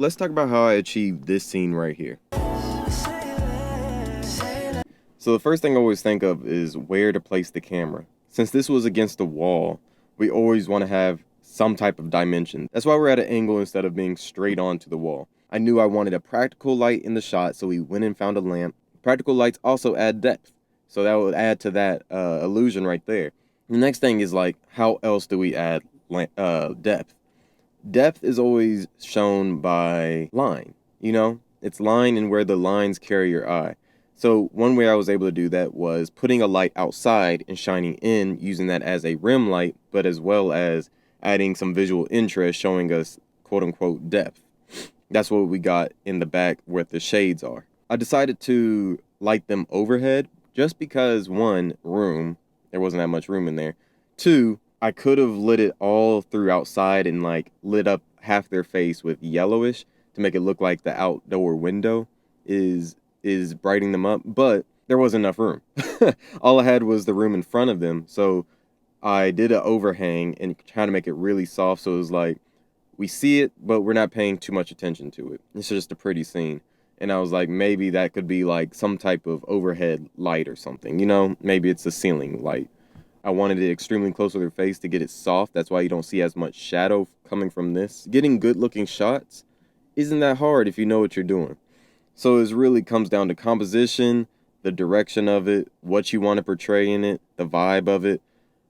Let's talk about how I achieved this scene right here. So the first thing I always think of is where to place the camera. Since this was against the wall, we always want to have some type of dimension. That's why we're at an angle instead of being straight onto the wall. I knew I wanted a practical light in the shot, so we went and found a lamp. Practical lights also add depth, so that would add to that illusion right there. The next thing is like, how else do we add depth? Depth is always shown by line, you know? It's line and where the lines carry your eye. So one way I was able to do that was putting a light outside and shining in, using that as a rim light, but as well as adding some visual interest, showing us quote unquote depth. That's what we got in the back where the shades are. I decided to light them overhead just because, one, room, there wasn't that much room in there. Two, I could have lit it all through outside and like lit up half their face with yellowish to make it look like the outdoor window is brightening them up, but there wasn't enough room. All I had was the room in front of them, so I did an overhang and trying to make it really soft, so it was like we see it, but we're not paying too much attention to it. It's just a pretty scene. And I was like, maybe that could be like some type of overhead light or something, you know? Maybe it's a ceiling light. I wanted it extremely close to their face to get it soft. That's why you don't see as much shadow coming from this. Getting good looking shots isn't that hard if you know what you're doing. So it really comes down to composition, the direction of it, what you want to portray in it, the vibe of it,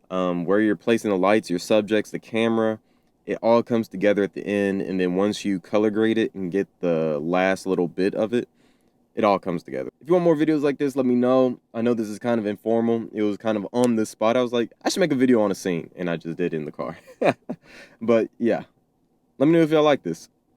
where you're placing the lights, your subjects, the camera. It all comes together at the end, and then once you color grade it and get the last little bit of it, it all comes together. If you want more videos like this, let me know. I know this is kind of informal. It was kind of on the spot. I was like, I should make a video on a scene, and I just did it in the car. But yeah, let me know if y'all like this.